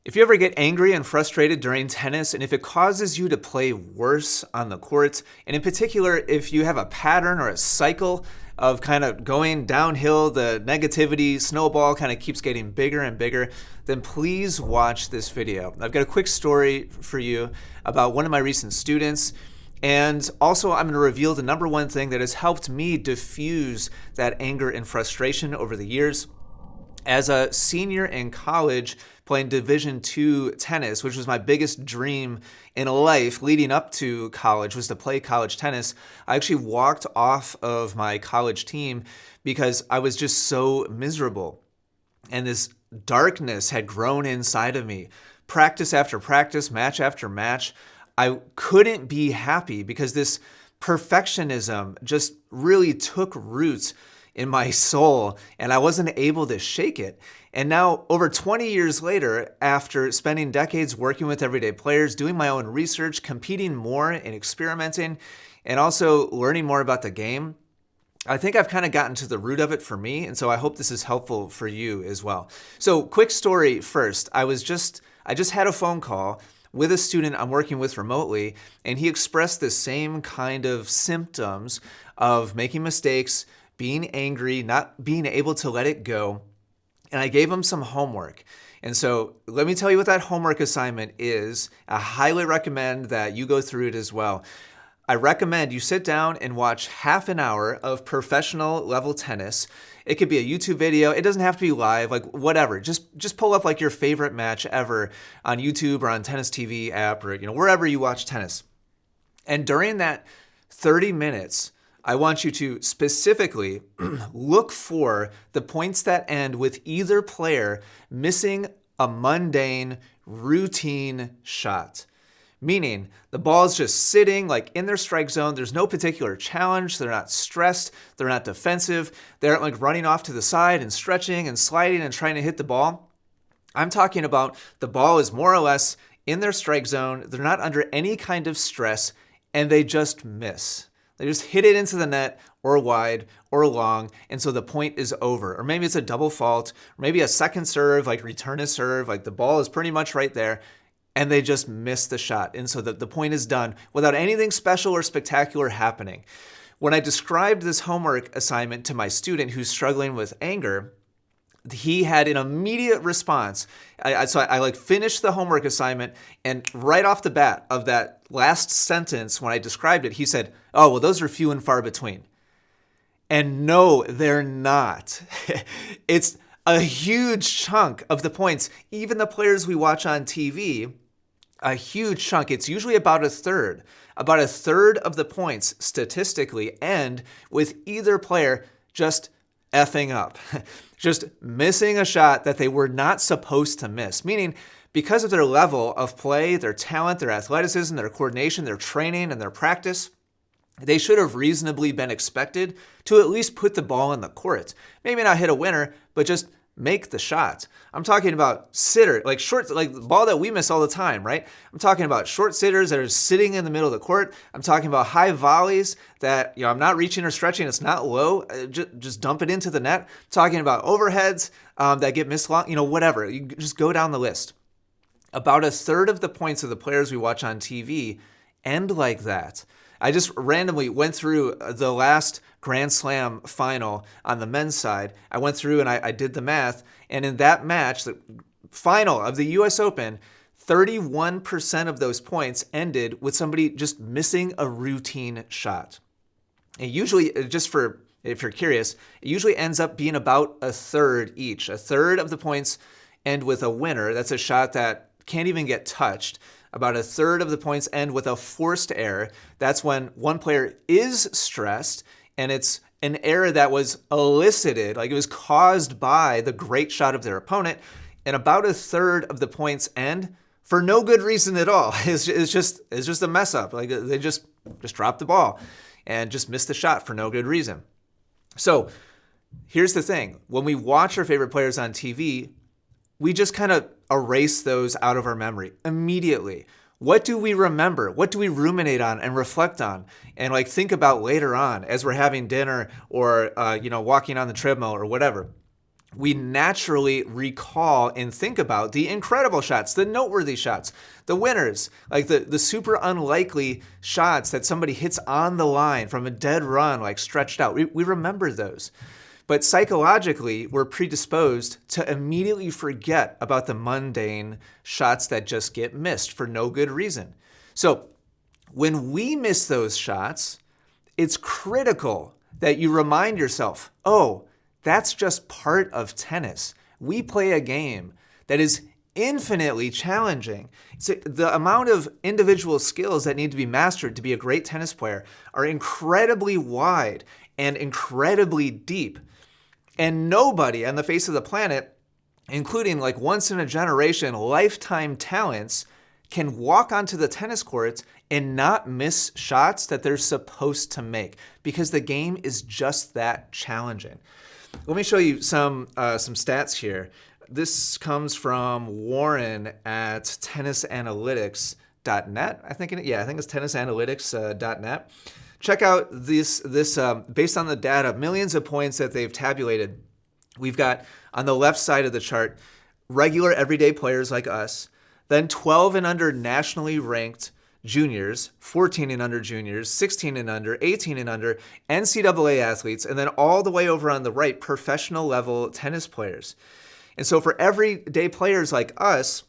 If you ever get angry and frustrated during tennis, and if it causes you to play worse on the court, and in particular, if you have a pattern or a cycle of kind of going downhill, the negativity snowball kind of keeps getting bigger and bigger, then please watch this video. I've got a quick story for you about one of my recent students. And also, I'm going to reveal the number one thing that has helped me diffuse that anger and frustration over the years. As a senior in college playing Division II tennis, which was my biggest dream in life leading up to college, was to play college tennis, I actually walked off of my college team because I was just so miserable. And this darkness had grown inside of me. Practice after practice, match after match, I couldn't be happy because this perfectionism just really took roots in my soul, and I wasn't able to shake it. And now, over 20 years later, after spending decades working with everyday players, doing my own research, competing more and experimenting, and also learning more about the game, I think I've kind of gotten to the root of it for me, and so I hope this is helpful for you as well. So, quick story first. I just had a phone call with a student I'm working with remotely, and he expressed the same kind of symptoms of making mistakes, being angry, not being able to let it go. And I gave him some homework. And so let me tell you what that homework assignment is. I highly recommend that you go through it as well. I recommend you sit down and watch half an hour of professional level tennis. It could be a YouTube video. It doesn't have to be live, like whatever. Just pull up like your favorite match ever on YouTube or on Tennis TV app or wherever you watch tennis. And during that 30 minutes, I want you to specifically look for the points that end with either player missing a mundane, routine shot. Meaning the ball is just sitting like in their strike zone. There's no particular challenge. They're not stressed. They're not defensive. They aren't like running off to the side and stretching and sliding and trying to hit the ball. I'm talking about the ball is more or less in their strike zone. They're not under any kind of stress and they just miss. They just hit it into the net or wide or long, and so the point is over. Or maybe it's a double fault, or maybe a second serve, like return a serve, like the ball is pretty much right there, and they just miss the shot. And so the point is done without anything special or spectacular happening. When I described this homework assignment to my student who's struggling with anger, he had an immediate response. So I finished the homework assignment, and right off the bat of that last sentence, when I described it, he said, "Oh, well, those are few and far between." And no, they're not. It's a huge chunk of the points. Even the players we watch on TV, a huge chunk. It's usually about a third. About a third of the points statistically end with either player just effing up, just missing a shot that they were not supposed to miss. Meaning, because of their level of play, their talent, their athleticism, their coordination, their training, and their practice, they should have reasonably been expected to at least put the ball in the court. Maybe not hit a winner, but just make the shot. I'm talking about sitter, like short, like the ball that we miss all the time, right? I'm talking about short sitters that are sitting in the middle of the court. I'm talking about high volleys that, I'm not reaching or stretching. It's not low. Just dump it into the net. I'm talking about overheads that get missed long, whatever. You just go down the list. About a third of the points of the players we watch on TV end like that. I just randomly went through the last Grand Slam final on the men's side. I went through and I did the math. And in that match, the final of the US Open, 31% of those points ended with somebody just missing a routine shot. And usually, if you're curious, it usually ends up being about a third each. A third of the points end with a winner. That's a shot that can't even get touched. About a third of the points end with a forced error. That's when one player is stressed and it's an error that was elicited, like it was caused by the great shot of their opponent. And about a third of the points end for no good reason at all. It's just a mess up. Like they just dropped the ball and just missed the shot for no good reason. So here's the thing. When we watch our favorite players on TV, we just kind of erase those out of our memory immediately. What do we remember? What do we ruminate on and reflect on and think about later on as we're having dinner or walking on the treadmill or whatever? we naturally recall and think about the incredible shots, the noteworthy shots, the winners, like the super unlikely shots that somebody hits on the line from a dead run, like stretched out. We remember those. But psychologically, we're predisposed to immediately forget about the mundane shots that just get missed for no good reason. So when we miss those shots, it's critical that you remind yourself, oh, that's just part of tennis. We play a game that is infinitely challenging. So the amount of individual skills that need to be mastered to be a great tennis player are incredibly wide and incredibly deep. And nobody on the face of the planet, including like once in a generation lifetime talents, can walk onto the tennis courts and not miss shots that they're supposed to make because the game is just that challenging. Let me show you some stats here. This comes from Warren at tennisanalytics.net. I think it's tennisanalytics.net. Check out this based on the data, millions of points that they've tabulated. We've got on the left side of the chart, regular everyday players like us, then 12 and under nationally ranked juniors, 14 and under juniors, 16 and under, 18 and under, NCAA athletes, and then all the way over on the right, professional level tennis players. And so for everyday players like us,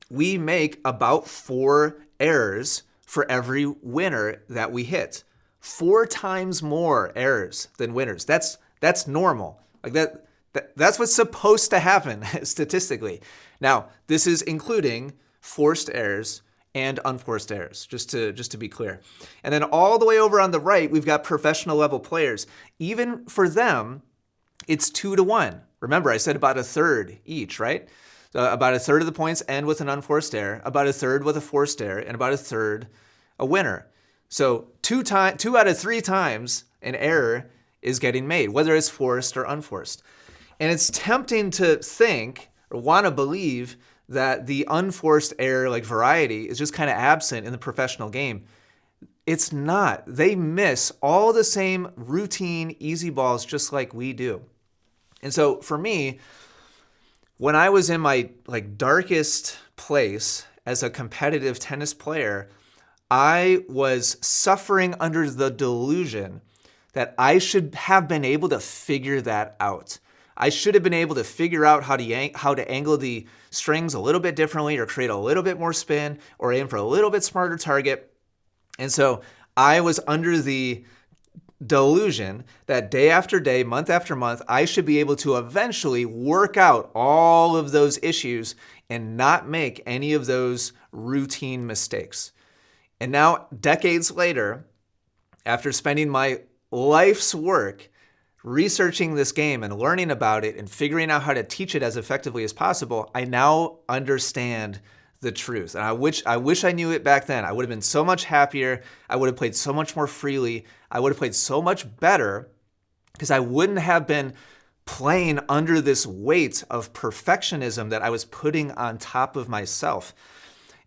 we make about 4 errors for every winner that we hit. 4 times more errors than winners. That's normal. Like that's what's supposed to happen statistically. Now, this is including forced errors and unforced errors, just to be clear. And then all the way over on the right, we've got professional level players. Even for them, it's 2-1. Remember, I said about a third each, right? So about a third of the points end with an unforced error, about a third with a forced error, and about a third a winner. So 2 out of 3 times an error is getting made, whether it's forced or unforced. And it's tempting to think or want to believe that the unforced error like variety is just kind of absent in the professional game. It's not. They miss all the same routine easy balls just like we do. And so for me, when I was in my like darkest place as a competitive tennis player, I was suffering under the delusion that I should have been able to figure that out. I should have been able to figure out how to angle the strings a little bit differently or create a little bit more spin or aim for a little bit smarter target. And so I was under the delusion that day after day, month after month, I should be able to eventually work out all of those issues and not make any of those routine mistakes. And now, decades later, after spending my life's work researching this game and learning about it and figuring out how to teach it as effectively as possible, I now understand the truth. And I wish I knew it back then. I would have been so much happier. I would have played so much more freely. I would have played so much better because I wouldn't have been playing under this weight of perfectionism that I was putting on top of myself.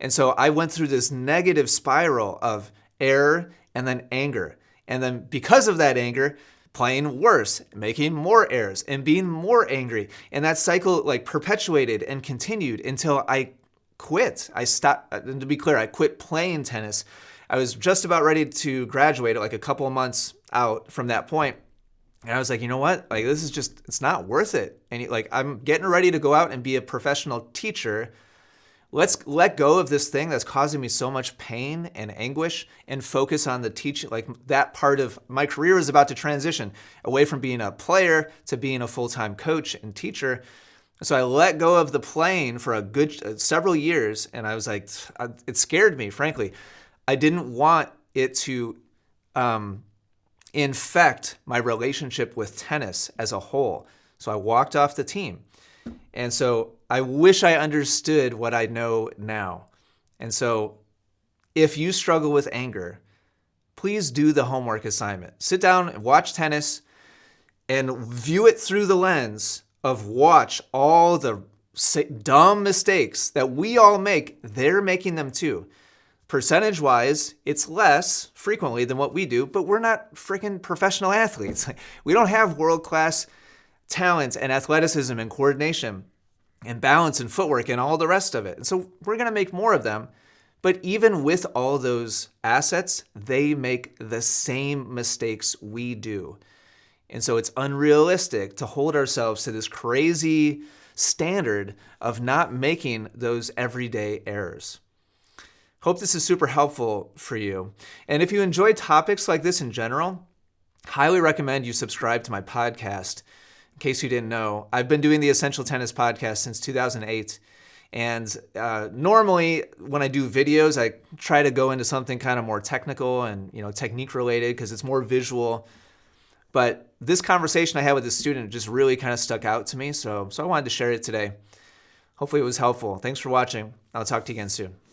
And so I went through this negative spiral of error and then anger. And then because of that anger, playing worse, making more errors, and being more angry. And that cycle like perpetuated and continued until I quit. I stopped, and to be clear, I quit playing tennis. I was just about ready to graduate, like a couple of months out from that point. And I was like, you know what? Like, this is just, it's not worth it. And like, I'm getting ready to go out and be a professional teacher. Let's let go of this thing that's causing me so much pain and anguish and focus on the teaching. Like that part of my career is about to transition away from being a player to being a full-time coach and teacher. So I let go of the playing for a good several years. And I was like, it scared me, frankly. I didn't want it to infect my relationship with tennis as a whole. So I walked off the team. And so I wish I understood what I know now. And so if you struggle with anger, please do the homework assignment. Sit down and watch tennis and view it through the lens of watch all the dumb mistakes that we all make. They're making them too. Percentage-wise, it's less frequently than what we do, but we're not freaking professional athletes. We don't have world-class talent and athleticism and coordination and balance and footwork and all the rest of it. And so we're going to make more of them. But even with all those assets, they make the same mistakes we do. And so it's unrealistic to hold ourselves to this crazy standard of not making those everyday errors. Hope this is super helpful for you. And if you enjoy topics like this in general, highly recommend you subscribe to my podcast. In case you didn't know, I've been doing the Essential Tennis podcast since 2008. And normally when I do videos, I try to go into something kind of more technical and technique related because it's more visual. But this conversation I had with this student just really kind of stuck out to me. So I wanted to share it today. Hopefully it was helpful. Thanks for watching. I'll talk to you again soon.